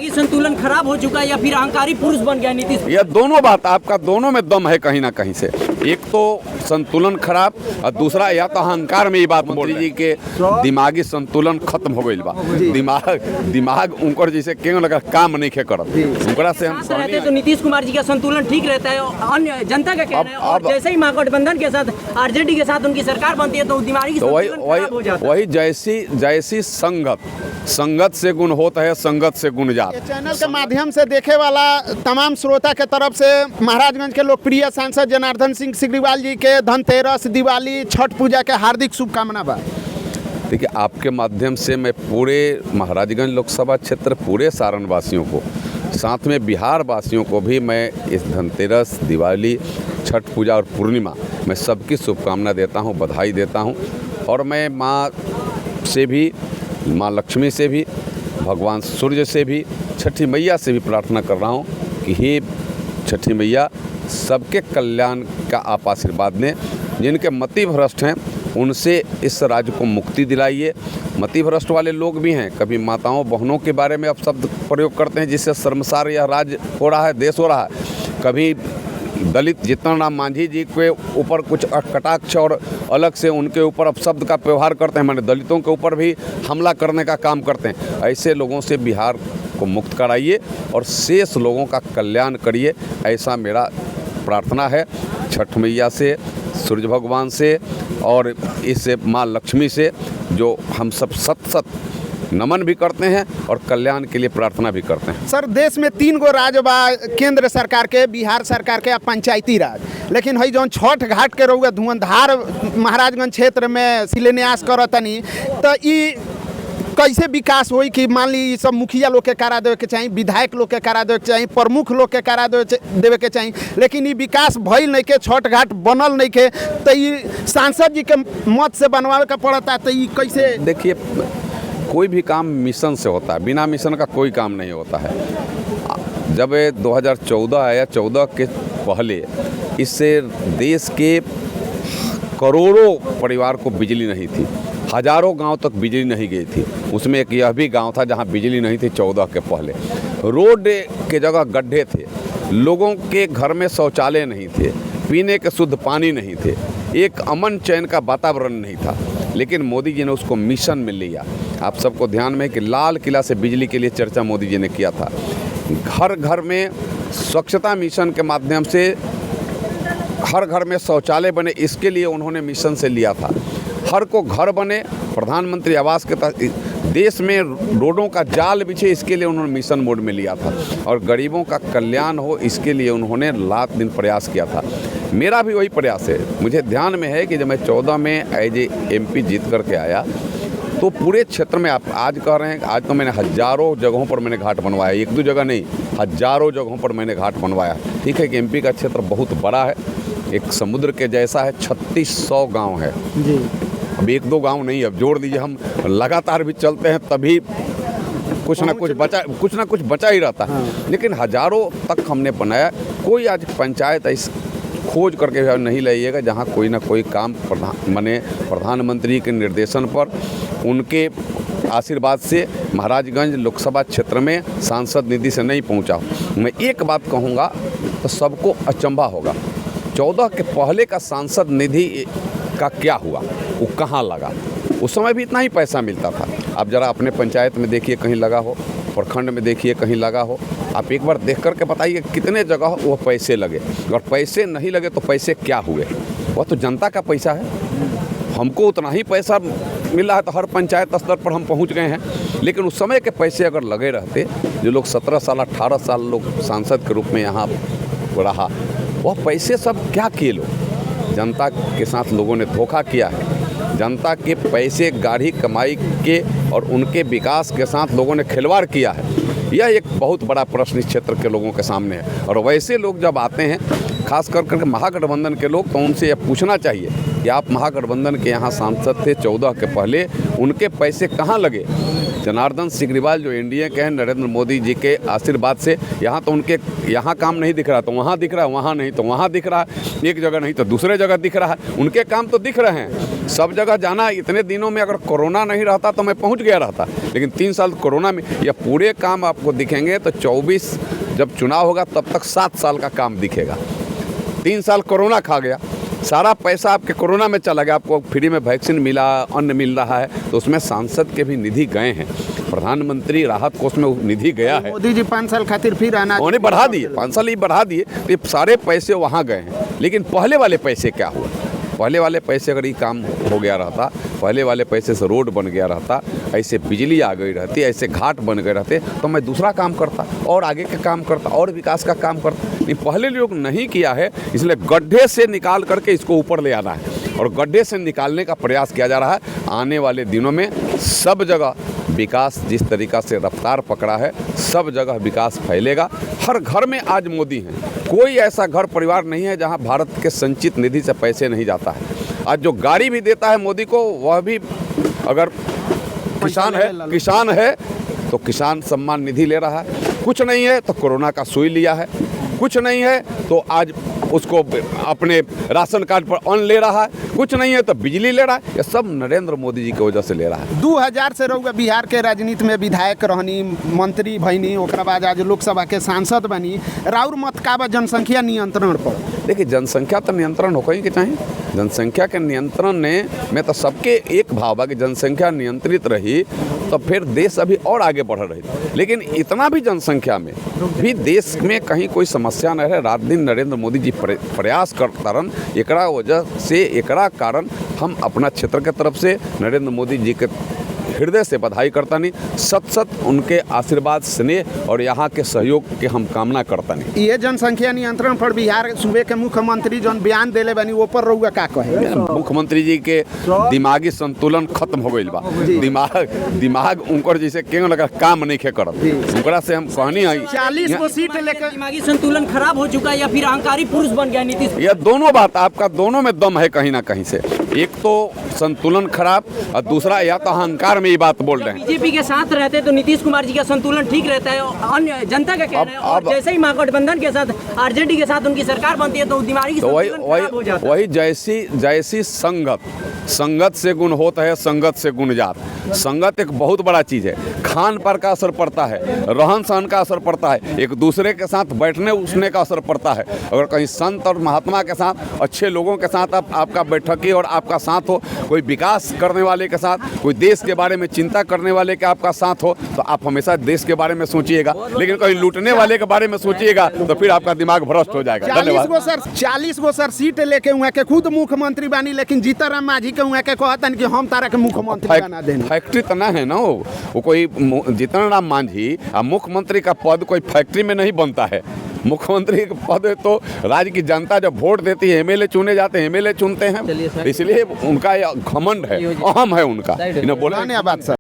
दिमागी संतुलन खराब हो चुका है या फिर अहंकारी पुरुष बन गया नीतीश? यह दोनों बात, आपका दोनों में दम है कहीं ना कहीं से। एक तो संतुलन खराब और दूसरा या तो अहंकार में ये बात मंत्री जी के दिमागी संतुलन खत्म हो गई बा। दिमाग उनकर जैसे क्यों लगा काम नहीं खे करत उनकरा से हम रहते तो नीतीश कुमार जी का संतुलन ठीक रहता है। अन्य जनता का कहना है और जैसे ही महागठबंधन के साथ आरजेडी के साथ उनकी सरकार बनती है तो दिमागी संतुलन खराब हो जाता है। वही जैसी संगत से गुण होता है, संगत से गुण जात। चैनल के माध्यम से देखे वाला तमाम श्रोता के तरफ से महाराजगंज के लोकप्रिय सांसद जनार्दन सिंह सिग्रीवाल जी के धनतेरस, दिवाली, छठ पूजा के हार्दिक शुभकामना बा। देखिए, आपके माध्यम से मैं पूरे महाराजगंज लोकसभा क्षेत्र, पूरे सारण वासियों को, साथ में बिहार वासियों को भी मैं इस धनतेरस, दिवाली, छठ पूजा और पूर्णिमा मैं सबकी शुभकामना देता हूं, बधाई देता हूं। और मैं माँ से भी, माँ लक्ष्मी से भी, भगवान सूर्य से भी, छठी मैया से भी प्रार्थना कर रहा हूं कि हे छठी मैया, सबके कल्याण का आप आशीर्वाद दें। जिनके मति भ्रष्ट हैं उनसे इस राज्य को मुक्ति दिलाइए। मति भ्रष्ट वाले लोग भी हैं, कभी माताओं बहनों के बारे में अब शब्द प्रयोग करते हैं जिससे शर्मसार यह राज्य हो रहा है, देश हो रहा है। कभी दलित जीतन राम मांझी जी के ऊपर कुछ कटाक्ष और अलग से उनके ऊपर अब शब्द का व्यवहार करते हैं, माने दलितों के ऊपर भी हमला करने का काम करते हैं। ऐसे लोगों से बिहार को मुक्त कराइए और शेष लोगों का कल्याण करिए, ऐसा मेरा प्रार्थना है छठ मैया से, सूर्य भगवान से और इस माँ लक्ष्मी से, जो हम सब सत नमन भी करते हैं और कल्याण के लिए प्रार्थना भी करते हैं। सर, देश में 3 गो राज बा, केंद्र सरकार के, बिहार सरकार के, पंचायती राज। लेकिन हई जौन छठ घाट के रहुआ धुआंधार महाराजगंज क्षेत्र में शिलान्यास करतनी, तो ई कैसे विकास होई कि मान ली सब मुखिया लोग के करा देवे के चाहिए, विधायक लोग के करा देवे के चाहिए, प्रमुख लोग के करा देवे के चाहिए, लेकिन ये विकास भइल नहीं के, छठ घाट बनल नहीं के, तो ये सांसद जी के मत से बनवावे का पड़ता, तो ये कैसे? देखिए, कोई भी काम मिशन से होता है, बिना मिशन का कोई काम नहीं होता है। जब 2014 आया, 14 के पहले इससे देश के करोड़ों परिवार को बिजली नहीं थी, हजारों गांव तक बिजली नहीं गई थी। उसमें एक यह भी गांव था जहां बिजली नहीं थी 14 के पहले। रोड के जगह गड्ढे थे, लोगों के घर में शौचालय नहीं थे, पीने के शुद्ध पानी नहीं थे, एक अमन चैन का वातावरण नहीं था। लेकिन मोदी जी ने उसको मिशन में लिया। आप सबको ध्यान में है कि लाल किला से बिजली के लिए चर्चा मोदी जी ने किया था। घर घर में स्वच्छता मिशन के माध्यम से हर घर में शौचालय बने, इसके लिए उन्होंने मिशन से लिया था। हर को घर बने, प्रधानमंत्री आवास के तहत देश में रोडों का जाल बिछे, इसके लिए उन्होंने मिशन मोड में लिया था। और गरीबों का कल्याण हो, इसके लिए उन्होंने रात दिन प्रयास किया था। मेरा भी वही प्रयास है। मुझे ध्यान में है कि जब मैं 14 में एज ए MP जीत करके आया तो पूरे क्षेत्र में, आप आज कह रहे हैं, आज तो मैंने हज़ारों जगहों पर मैंने घाट बनवाया, 1-2 जगह नहीं, हज़ारों जगहों पर मैंने घाट बनवाया। ठीक है कि MP का क्षेत्र बहुत बड़ा है, एक समुद्र के जैसा है, 3600 गाँव है जी। अब 1-2 गांव नहीं, अब जोड़ दीजिए, हम लगातार भी चलते हैं तभी कुछ ना कुछ बचा ही रहता है। लेकिन हजारों तक हमने बनाया। कोई आज पंचायत ऐसी खोज करके नहीं लाइएगा जहां कोई ना कोई काम प्रधानमंत्री के निर्देशन पर, उनके आशीर्वाद से महाराजगंज लोकसभा क्षेत्र में सांसद निधि से नहीं पहुंचा। मैं एक बात कहूँगा तो सबको अचंभा होगा, 14 के पहले का सांसद निधि का क्या हुआ, वो कहाँ लगा? उस समय भी इतना ही पैसा मिलता था। आप जरा अपने पंचायत में देखिए कहीं लगा हो, प्रखंड में देखिए कहीं लगा हो। आप एक बार देख करके बताइए कितने जगह वो पैसे लगे। अगर पैसे नहीं लगे तो पैसे क्या हुए? वह तो जनता का पैसा है। हमको उतना ही पैसा मिला है तो हर पंचायत स्तर पर हम पहुंच गए हैं। लेकिन उस समय के पैसे अगर लगे रहते, जो लोग 17 साल 18 साल लोग सांसद के रूप में यहाँ रहा, वह पैसे सब क्या किए? लोग जनता के साथ लोगों ने धोखा किया है। जनता के पैसे गाढ़ी कमाई के और उनके विकास के साथ लोगों ने खिलवाड़ किया है। यह एक बहुत बड़ा प्रश्न इस क्षेत्र के लोगों के सामने है। और वैसे लोग जब आते हैं, खास कर महागठबंधन के लोग, तो उनसे यह पूछना चाहिए कि आप महागठबंधन के यहाँ सांसद थे 14 के पहले, उनके पैसे कहाँ लगे? जनार्दन सिग्रीवाल जो एनडीए के हैं, नरेंद्र मोदी जी के आशीर्वाद से यहाँ तो उनके यहाँ काम नहीं दिख रहा तो वहाँ दिख रहा है, वहाँ नहीं तो वहाँ दिख रहा है, एक जगह नहीं तो दूसरे जगह दिख रहा है। उनके काम तो दिख रहे हैं, सब जगह जाना। इतने दिनों में अगर कोरोना नहीं रहता तो मैं पहुँच गया रहता, लेकिन 3 साल कोरोना में यह पूरे काम आपको दिखेंगे। तो 24 जब चुनाव होगा तब तक 7 साल का काम दिखेगा। 3 साल कोरोना खा गया, सारा पैसा आपके कोरोना में चला गया, आपको फ्री में वैक्सीन मिला, अन्न मिल रहा है, तो उसमें सांसद के भी निधि गए हैं, प्रधानमंत्री राहत कोष में निधि गया है। मोदी जी 5 साल खातिर फिर आना उन्होंने बढ़ा दिए, 5 साल ही बढ़ा दिए, तो ये सारे पैसे वहाँ गए हैं। लेकिन पहले वाले पैसे क्या हुआ? पहले वाले पैसे अगर ये काम हो गया रहता, पहले वाले पैसे से रोड बन गया रहता, ऐसे बिजली आ गई रहती, ऐसे घाट बन गए रहते, तो मैं दूसरा काम करता और आगे का काम करता और विकास का काम करता। ये पहले लोग नहीं किया है, इसलिए गड्ढे से निकाल करके इसको ऊपर ले आना है और गड्ढे से निकालने का प्रयास किया जा रहा है। आने वाले दिनों में सब जगह विकास जिस तरीक़ा से रफ्तार पकड़ा है, सब जगह विकास फैलेगा। हर घर में आज मोदी हैं, कोई ऐसा घर परिवार नहीं है जहां भारत के संचित निधि से पैसे नहीं जाता है। आज जो गाड़ी भी देता है मोदी को, वह भी अगर किसान है तो किसान सम्मान निधि ले रहा है, कुछ नहीं है तो कोरोना का सुई लिया है, कुछ नहीं है तो आज उसको अपने राशन कार्ड पर अन्न ले रहा है, कुछ नहीं है तो बिजली ले रहा है। ये सब नरेंद्र मोदी जी की वजह से ले रहा है। 2000 से रहुआ बिहार के राजनीति में विधायक रहनी, मंत्री भैनी, ओकरा बाद आज लोकसभा के सांसद बनी। राउर मत का बा जनसंख्या नियंत्रण पर? देखिए, जनसंख्या तो नियंत्रण हो कहीं के चाहिए। जनसंख्या के नियंत्रण में तो सबके एक भाव बा कि जनसंख्या नियंत्रित रही तो फिर देश अभी और आगे बढ़ रही। लेकिन इतना भी जनसंख्या में भी देश में कहीं कोई समस्या न रहे, रात दिन नरेंद्र मोदी जी प्रयास करता रहन। एकरा वजह से, एकरा कारण हम अपना क्षेत्र के तरफ से नरेंद्र मोदी जी के हृदय से बधाई करता नहीं, सत उनके आशीर्वाद, स्नेह और यहाँ के सहयोग के हम कामना करता नहीं। ये जनसंख्या नियंत्रण पर बिहार सूबे के मुख्यमंत्री जो बयान देले बनी वो पर रहुआ का कहे? मुख्यमंत्री जी के दिमागी संतुलन खत्म हो गई बा। दिमाग उनकर जैसे क्यों लगा काम नहीं खे करत, उनकरा से हम कहनी है 40 को सीट लेकर दिमागी संतुलन खराब हो चुका है या फिर अहंकारी पुरुष बन गया नीतीश? यह दोनों बात, आपका दोनों में दम है कहीं ना कहीं से। एक तो संतुलन खराब और दूसरा या तो अहंकार में ये बात बोल रहे हैं। बीजेपी के साथ रहते तो नीतीश कुमार जी का संतुलन ठीक रहता है, अन्य जनता का कहना है। और जैसे ही महागठबंधन के साथ, आरजेडी के साथ उनकी सरकार बनती है तो दिमागी संतुलन खराब हो जाता है। वही जैसी संगत से गुण होता है, संगत से गुण जात। संगत एक बहुत बड़ा चीज़ है, खान पर का असर पड़ता है, रहन सहन का असर पड़ता है, एक दूसरे के साथ बैठने उठने का असर पड़ता है। अगर कहीं संत और महात्मा के साथ, अच्छे लोगों के साथ आपका बैठकी और आपका साथ हो, कोई विकास करने वाले के साथ, कोई देश के बारे में चिंता करने वाले के आपका साथ हो, तो आप हमेशा देश के बारे में सोचिएगा। लेकिन कहीं लूटने वाले के बारे में सोचिएगा तो फिर आपका दिमाग भ्रष्ट हो जाएगा। 40 गो सर सीट लेके हुआ के खुद मुख्यमंत्री बानी, लेकिन जीतनराम मांझी के हुआ के कहतन कि हम तारा के मुख्यमंत्री बना देंगे। फैक्ट्री तो ना है ना, वो कोई जीतनराम मांझी मुख्यमंत्री का पद कोई फैक्ट्री में नहीं बनता है। मुख्यमंत्री का पद तो राज्य की जनता जब वोट देती है, एमएलए चुने जाते हैं, एमएलए चुनते हैं, इसलिए उनका घमंड है, अहम है उनका। धन्यवाद सर।